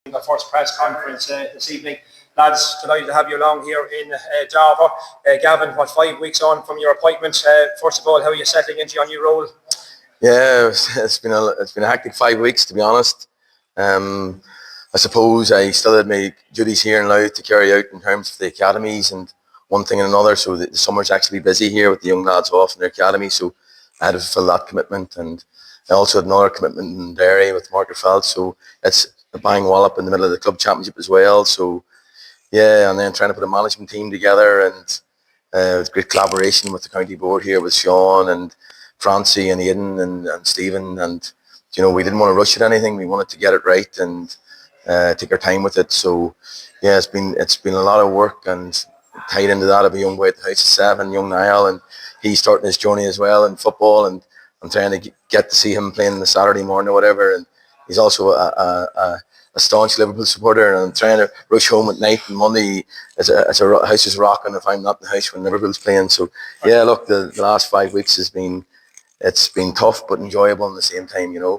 The first press conference this evening. Lads, delighted to have you along here in Java. Gavin, 5 weeks on from your appointment? First of all, how are you settling into your new role? Yeah, it's been a hectic 5 weeks, to be honest. I suppose I still had my duties here in Louth to carry out in terms of the academies and one thing and another. So the summer's actually busy here with the young lads off in their academy. So I had to fulfil that commitment, and I also had another commitment in Derry with Margaret Felt. So it's a bang wallop in the middle of the club championship as well. So yeah, and then trying to put a management team together, and with great collaboration with the county board here with Sean and Francie and Aidan and Stephen, and we didn't want to rush at anything. We wanted to get it right and take our time with it. So yeah, it's been a lot of work, and tied into that, I have a young boy at the house of 7, young Niall, and he's starting his journey as well in football, and I'm trying to get to see him playing on the Saturday morning or whatever. And he's also a staunch Liverpool supporter, and I'm trying to rush home at night and Monday as a house is rocking if I'm not in the house when Liverpool's playing. So yeah, look, the last 5 weeks it's been tough but enjoyable at the same time, Yeah,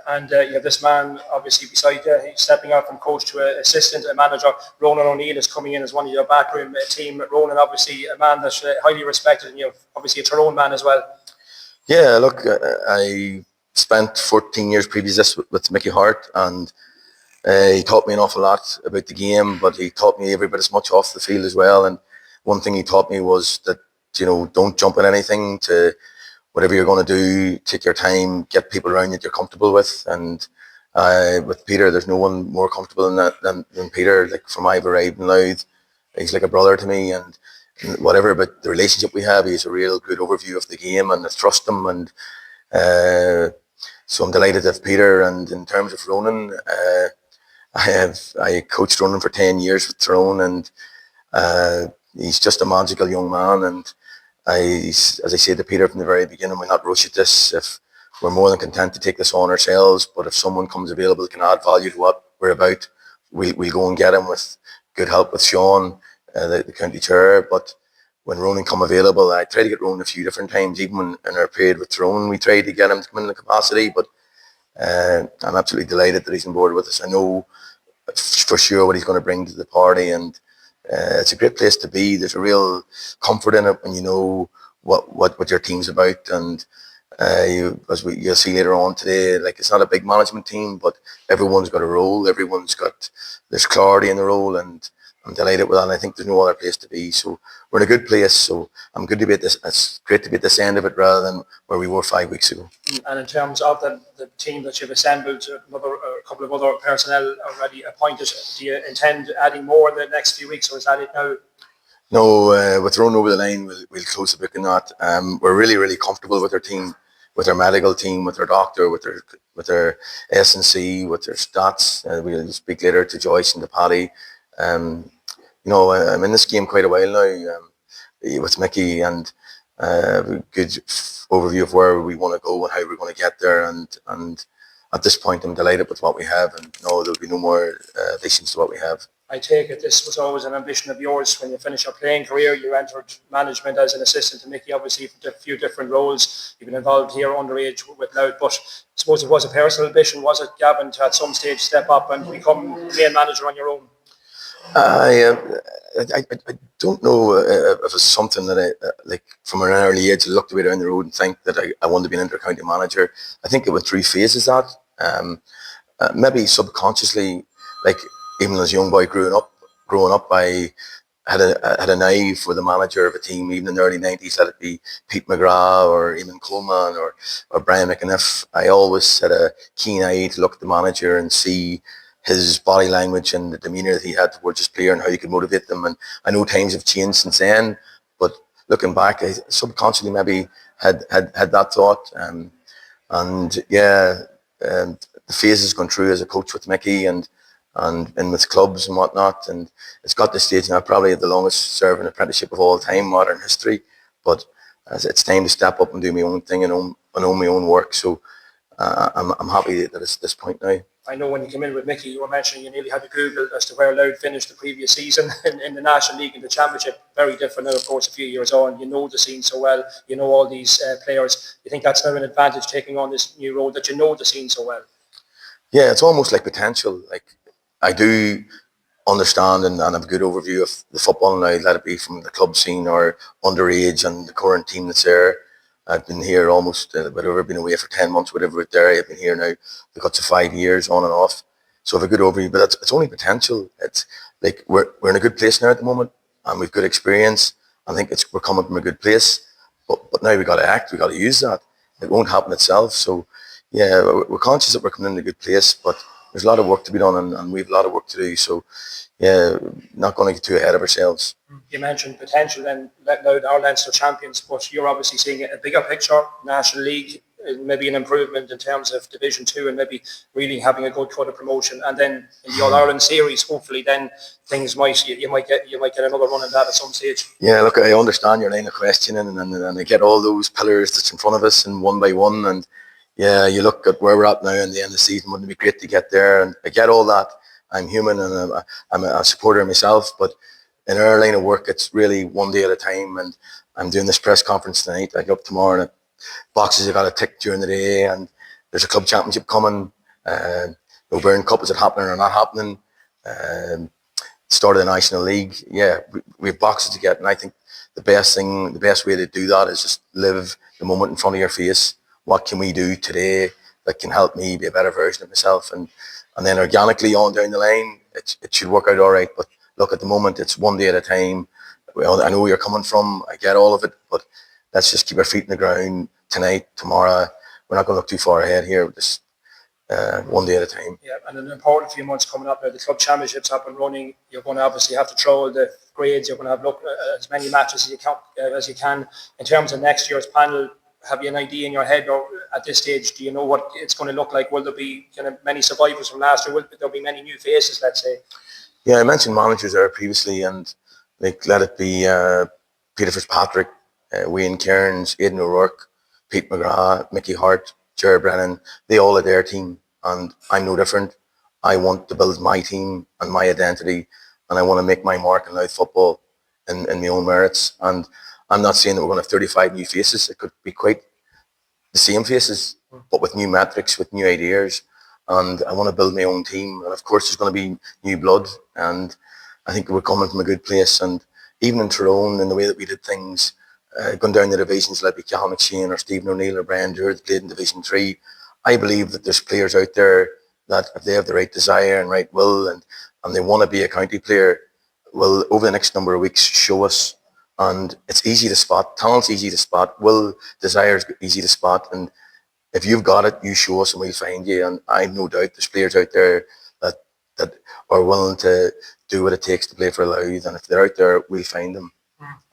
and you have this man obviously beside you. He's stepping up from coach to assistant manager. Ronan O'Neill is coming in as one of your backroom team. Ronan, obviously a man that's highly respected, and obviously a Tyrone man as well. Yeah, look, I spent 14 years previous this with Mickey Hart, and he taught me an awful lot about the game, but he taught me every bit as much off the field as well. And one thing he taught me was that, don't jump at anything. To whatever you're going to do, take your time, get people around that you're comfortable with. And with Peter, there's no one more comfortable than Peter. Like, from I've arrived in Louth, he's like a brother to me, and whatever, but the relationship we have, he's a real good overview of the game, and I trust him. And so I'm delighted to have Peter. And in terms of Ronan, I coached Ronan for 10 years with Tyrone, and he's just a magical young man. And as I said to Peter from the very beginning, we're not rush at this. If we're more than content to take this on ourselves, but if someone comes available that can add value to what we're about, we'll go and get him with good help with Sean, the county chair. But when Ronan come available, I tried to get Ronan a few different times. Even when in our period with Tyrone, we tried to get him to come in the capacity. But I'm absolutely delighted that he's on board with us. I know for sure what he's going to bring to the party, and it's a great place to be. There's a real comfort in it when you know what your team's about. And you'll see later on today, like, it's not a big management team, but everyone's got a role. There's clarity in the role, and I'm delighted with that. And I think there's no other place to be. So we're in a good place. So I'm good to be at this. It's great to be at this end of it rather than where we were 5 weeks ago. And in terms of the team that you've assembled, a couple of other personnel already appointed, do you intend adding more in the next few weeks, or is that it now? No, with Ronan over the line, we'll close the book on that. We're really, really comfortable with our team, with our medical team, with our doctor, with our S&C, with their stats. We'll speak later to Joyce and to Paddy. I'm in this game quite a while now with Mickey, and a good overview of where we want to go and how we're going to get there. And at this point, I'm delighted with what we have, and no, there'll be no more additions to what we have. I take it this was always an ambition of yours when you finished your playing career. You entered management as an assistant to Mickey, obviously for a few different roles. You've been involved here underage with Louth, but I suppose it was a personal ambition, was it, Gavin, to at some stage step up and become main manager on your own? I don't know if it's something that I like from an early age. I looked away down the road and think that I wanted to be an inter-county manager. I think it went through phases. That maybe subconsciously, like, even as a young boy growing up, I had an eye for the manager of a team. Even in the early 90s, let it be Pete McGrath or even Coleman or Brian McAniff. I always had a keen eye to look at the manager and see his body language and the demeanour that he had towards his player and how he could motivate them. And I know times have changed since then, but looking back, I subconsciously maybe had that thought. And yeah, the phases gone through as a coach with Mickey and with clubs and whatnot. And it's got to the stage now, probably the longest serving apprenticeship of all time, modern history. But it's time to step up and do my own thing and own my own work. So I'm happy that it's this point now. I know when you came in with Mickey, you were mentioning you nearly had to Google as to where Louth finished the previous season in the National League and the Championship. Very different now, of course, a few years on. You know the scene so well. You know all these players. You think that's now an advantage taking on this new role, that you know the scene so well? Yeah, it's almost like potential. Like, I do understand and have a good overview of the football now, let it be from the club scene or underage and the current team that's there. I've been here almost, whatever, been away for 10 months, whatever, with there. I've been here now the guts of 5 years, on and off. So I have a good overview, but it's only potential. It's like we're in a good place now at the moment, and we've good experience. I think we're coming from a good place, but now we got to act. We got to use that. It won't happen itself. So yeah, we're conscious that we're coming in a good place, but there's a lot of work to be done, and we've a lot of work to do. So yeah, not going to get too ahead of ourselves. You mentioned potential then letting out our Leinster champions, but you're obviously seeing a bigger picture, National League, maybe an improvement in terms of Division 2 and maybe really having a good cut of promotion. And then in the All-Ireland series, hopefully then things you might get another run at that at some stage. Yeah, look, I understand your line of questioning and I get all those pillars that's in front of us and one by one. And yeah, you look at where we're at now in the end of the season, wouldn't it be great to get there? And I get all that. I'm human and I'm a supporter myself, but in our line of work, it's really one day at a time. And I'm doing this press conference tonight. I go up tomorrow and boxes I got to tick during the day, and there's a club championship coming. The O'Byrne Cup, is it happening or not happening? Start of the National League. Yeah, we have boxes to get, and I think the best way to do that is just live the moment in front of your face. What can we do today that can help me be a better version of myself? And then organically on down the line, it should work out all right. But look, at the moment, it's one day at a time. Well, I know where you're coming from. I get all of it, but let's just keep our feet in the ground tonight, tomorrow. We're not going to look too far ahead here. Just one day at a time. Yeah, and an important few months coming up now. The club championships up and running. You're going to obviously have to throw all the grades. You're going to have as many matches as you can. In terms of next year's panel, have you an idea in your head, or at this stage, do you know what it's going to look like? Will there be kind of many survivors from last year? Will there be many new faces, let's say? Yeah, I mentioned managers there previously, and like let it be Peter Fitzpatrick, Wayne Cairns, Aidan O'Rourke, Pete McGrath, Mickey Hart, Jared Brennan. They all are their team, and I'm no different. I want to build my team and my identity, and I want to make my mark in Louth football in my own merits. And I'm not saying that we're going to have 35 new faces. It could be quite the same faces, but with new metrics, with new ideas. And I want to build my own team. And of course, there's going to be new blood. And I think we're coming from a good place. And even in Tyrone, in the way that we did things, going down the divisions, like Cal McShane or Stephen O'Neill or Brian Dewar, played in Division 3, I believe that there's players out there that if they have the right desire and right will and they want to be a county player, will over the next number of weeks show us. And it's easy to spot. Talent's easy to spot. Will, desire's easy to spot. And if you've got it, you show us and we'll find you. And I've no doubt there's players out there that are willing to do what it takes to play for Louth. And if they're out there, we'll find them.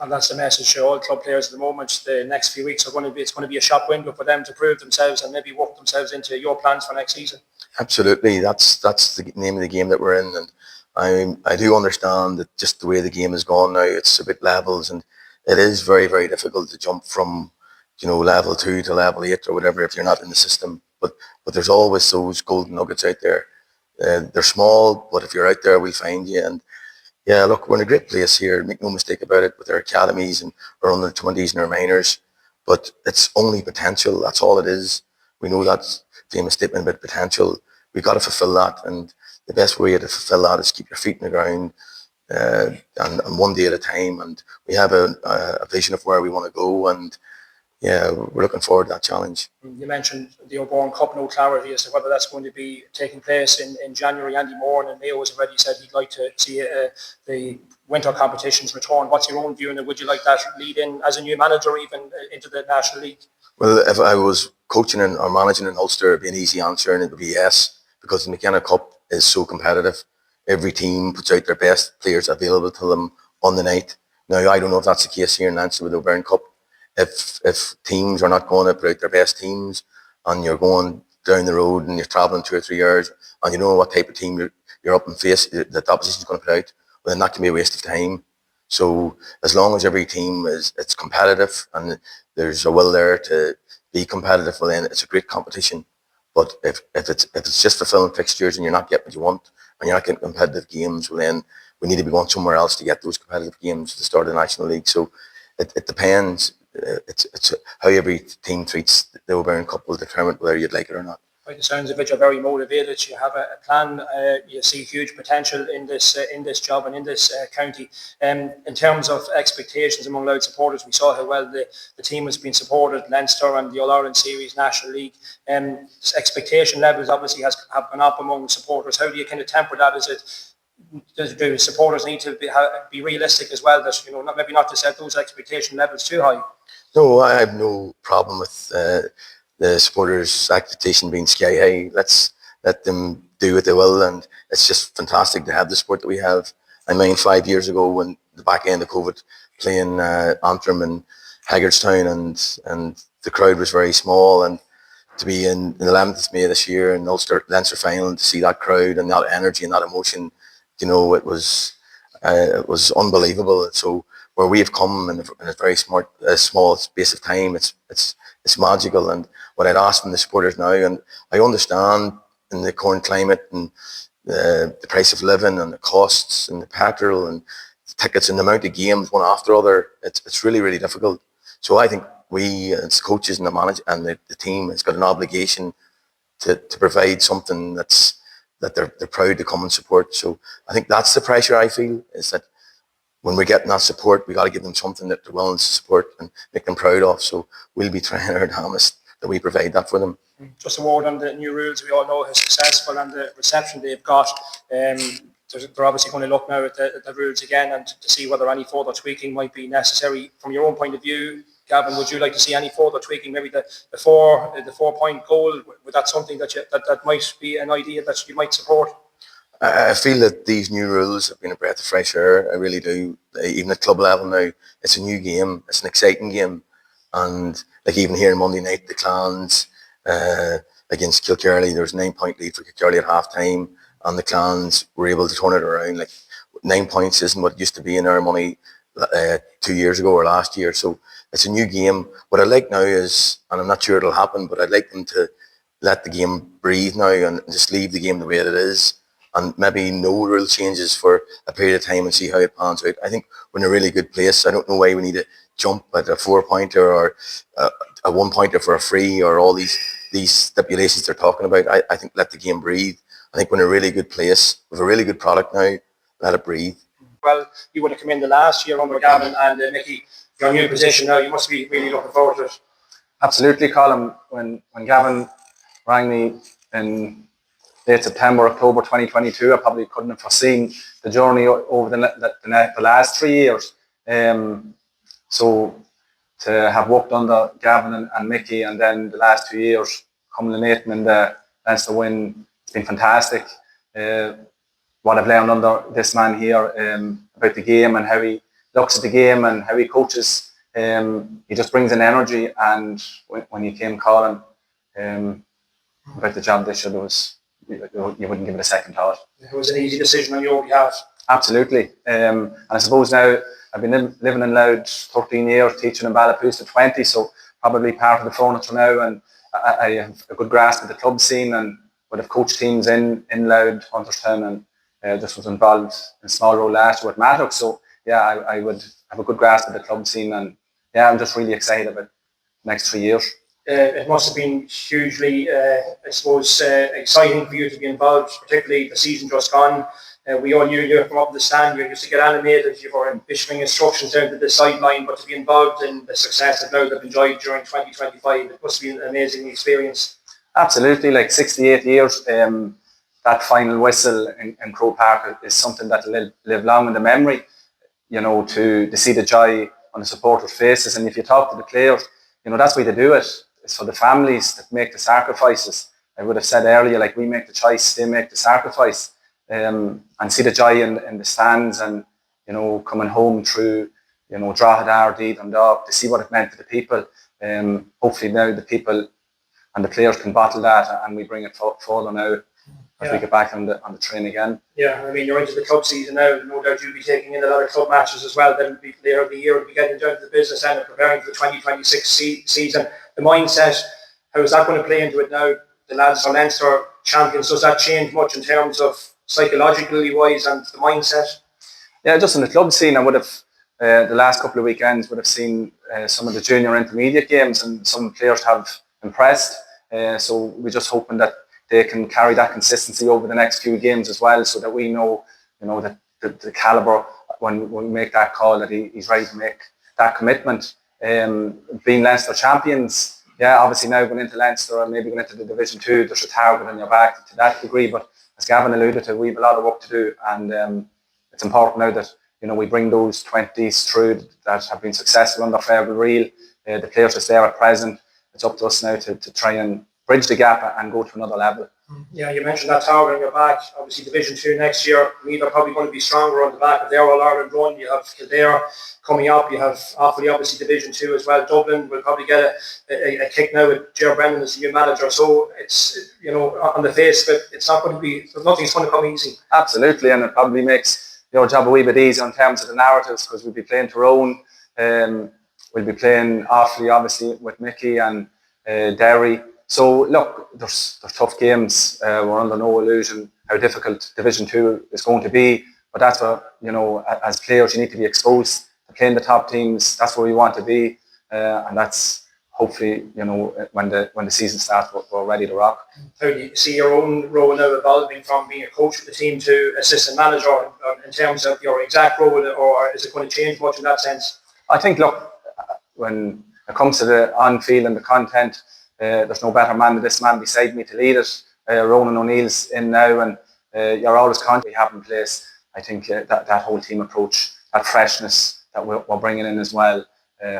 And that's the message to all club players at the moment. The next few weeks it's going to be a shop window for them to prove themselves and maybe work themselves into your plans for next season. Absolutely. That's the name of the game that we're in. And I do understand that just the way the game has gone now, it's a bit levels, and it is very, very difficult to jump from, level 2 to level 8 or whatever if you're not in the system. But there's always those golden nuggets out there. They're small, but if you're out there, we'll find you. And yeah, look, we're in a great place here. Make no mistake about it, with our academies and our under 20s and our minors. But it's only potential. That's all it is. We know that famous statement about potential. We've got to fulfill that, and the best way to fulfill that is keep your feet in the ground and one day at a time. And we have a vision of where we want to go, and yeah, we're looking forward to that challenge. You mentioned the O'Byrne Cup, no clarity as to whether that's going to be taking place in January. Andy Moore and Mayo has already said he'd like to see the winter competitions return. What's your own view, and would you like that lead in as a new manager even into the National League? Well, if I was coaching or managing in Ulster, it'd be an easy answer, and it would be yes, because the McKenna Cup is so competitive. Every team puts out their best players available to them on the night. Now, I don't know if that's the case here in Leinster with the O'Byrne Cup. If teams are not going to put out their best teams, and you're going down the road and you're travelling 2 or 3 hours, and you know what type of team you're up and face that the opposition is going to put out, well, then that can be a waste of time. So as long as every team it's competitive and there's a will there to be competitive, well, then it's a great competition. But if it's just fulfilling fixtures and you're not getting what you want and you're not getting competitive games, well, then we need to be going somewhere else to get those competitive games at the start of the National League. So it depends. It's how every team treats the O'Byrne Cup will determine whether you'd like it or not. By the sounds of it, you're very motivated. You have a plan. You see huge potential in this job and in this county. In terms of expectations among Louth supporters, we saw how well the team has been supported, Leinster and the All-Ireland Series, National League. Expectation levels obviously have gone up among supporters. How do you kind of temper that? Do supporters need to be realistic as well? That maybe not to set those expectation levels too high. No, I have no problem with the supporters' expectation being sky high. Let's let them do what they will, and it's just fantastic to have the sport that we have. I mean, 5 years ago, when the back end of COVID, playing Antrim and Haggardstown, and the crowd was very small, and to be in the 11th of May this year in Ulster Leinster final, to see that crowd and that energy and that emotion, it was unbelievable. So where we have come in a very small space of time, it's magical. And what I'd ask from the supporters now, and I understand in the current climate and the price of living and the costs and the petrol and the tickets and the amount of games one after other, it's really, really difficult. So I think we as coaches and the manager and the team has got an obligation to provide something that they're proud to come and support. So I think that's the pressure I feel, is that when we're getting that support, we got to give them something that they're willing to support and make them proud of. So we'll be trying our damnedest that we provide that for them. Just a word on the new rules. We all know how successful and the reception they've got. They're obviously going to look now at the rules again and to see whether any further tweaking might be necessary. From your own point of view, Gavin, would you like to see any further tweaking? Maybe the 4-point goal, would that something that might be an idea that you might support? I feel that these new rules have been a breath of fresh air. I really do. Even at club level now, it's a new game. It's an exciting game. And like even here on Monday night, the Clans against Kilkerley, there was a 9-point lead for Kilkerley at half time, and the Clans were able to turn it around. Like 9 points isn't what it used to be in our money 2 years ago or last year. So it's a new game. What I like now is, and I'm not sure it'll happen, but I'd like them to let the game breathe now and just leave the game the way that it is, and maybe no rule changes for a period of time and see how it pans out. I think we're in a really good place. I don't know why we need to jump at a 4-pointer or a 1-pointer for a free or all these stipulations they're talking about. I think let the game breathe. I think we're in a really good place. We have a really good product now. Let it breathe. Well, you would have come in the last year under Gavin and Mickey. Your new position now, you must be really looking forward to it. Absolutely, Colin. When Gavin rang me in late September, October 2022, I probably couldn't have foreseen the journey over the last 3 years. So to have worked under Gavin and Mickey, and then the last 2 years culminating in the Leinster win, it's been fantastic. What I've learned under this man here about the game and how he looks at the game and how he coaches, he just brings an energy. And when you came calling about the job this year, you wouldn't give it a second thought. It was an easy decision on your behalf. Absolutely. And I suppose now I've been living in Louth 13 years, teaching in Ballapoost at 20, so probably part of the furniture now, and I have a good grasp of the club scene and would have coached teams in Louth, Hunterstown, and just was involved in a small role last year with Mattock. So yeah, I would have a good grasp of the club scene, and yeah, I'm just really excited about the next 3 years. It must have been hugely, I suppose, exciting for you to be involved, particularly the season just gone. We all knew you from up in the stand. You used to get animated. You were issuing instructions down to the sideline, but to be involved in the success that Louth have enjoyed during 2025, it must be an amazing experience. Absolutely, like 68 years. That final whistle in Croke Park is something that will live long in the memory. To see the joy on the supporters' faces, and if you talk to the players, that's why they do it. It's for the families that make the sacrifices. I would have said earlier, like, we make the choice, they make the sacrifice. And see the joy in the stands, and coming home through Drogheda, Ardee, Dundalk, to see what it meant to the people. Hopefully now the people and the players can bottle that, and we bring it further now as we get back on the train again. Yeah, I mean, you're into the club season now. No doubt you'll be taking in a lot of club matches as well. That'll be later in the year. We'll be getting down to the business end and preparing for the 2026 season. The mindset, how is that going to play into it now? The lads are Leinster champions. Does that change much in terms of psychologically wise and the mindset? Yeah, just in the club scene, I would have the last couple of weekends would have seen some of the junior intermediate games, and some players have impressed. So we're just hoping that they can carry that consistency over the next few games as well, so that we know, that the calibre when we make that call, that he's ready to make that commitment. Being Leinster champions, obviously now going into Leinster and maybe going into the Division 2, there's a target on your back to that degree. But as Gavin alluded to, we have a lot of work to do, and it's important now that we bring those 20s through that have been successful under Fergal Reel. The players are there at present. It's up to us now to try and bridge the gap and go to another level. Yeah, you mentioned that target on your back. Obviously, Division 2 next year, Meath are probably going to be stronger on the back of their All-Ireland run. You have Kildare coming up. You have Offaly, obviously, Division 2 as well. Dublin will probably get a kick now with Ger Brennan as the new manager. So it's, on the face of it, it's not going to be, nothing's going to come easy. Absolutely, and it probably makes your job a wee bit easier in terms of the narratives, because we'll be playing Tyrone, we'll be playing Offaly, obviously, with Mickey and Derry. So look, there's tough games. We're under no illusion how difficult Division 2 is going to be. But that's what, as players, you need to be exposed to playing the top teams. That's where we want to be, and that's hopefully, when the season starts, we're ready to rock. How do you see your own role now evolving from being a coach of the team to assistant manager in terms of your exact role, or is it going to change much in that sense? I think, look, when it comes to the on-field and the content, there's no better man than this man beside me to lead it. Ronan O'Neill's in now, and you're always conscious we have in place. I think that whole team approach, that freshness that we're bringing in as well,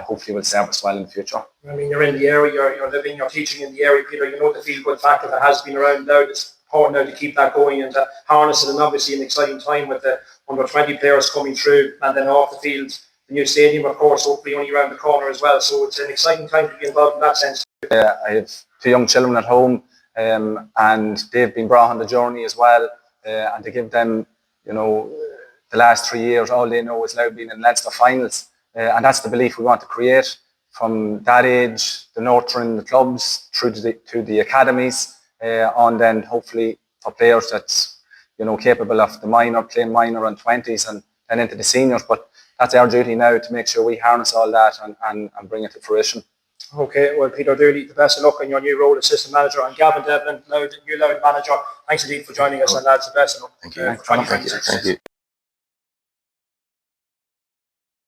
hopefully will serve us well in the future. I mean, you're in the area, you're living, you're teaching in the area, Peter. You know the feel-good factor that has been around now. It's important now to keep that going and to harness it, and obviously an exciting time with the under 20 players coming through, and then off the field, the new stadium, of course, hopefully only around the corner as well. So it's an exciting time to be involved in that sense. I have 2 young children at home, and they've been brought on the journey as well. And to give them, the last 3 years, all they know is now being in Leinster finals. And that's the belief we want to create from that age, the nurturing the clubs through to the academies, and then hopefully for players that's capable of playing minor and 20s and then into the seniors. But that's our duty now, to make sure we harness all that and bring it to fruition. Okay, well, Peter Dooley, the best of luck in your new role, assistant manager, and Gavin Devlin, new Louth manager. Thanks indeed for joining us, and lads, the best of luck. Thank you. Thank you.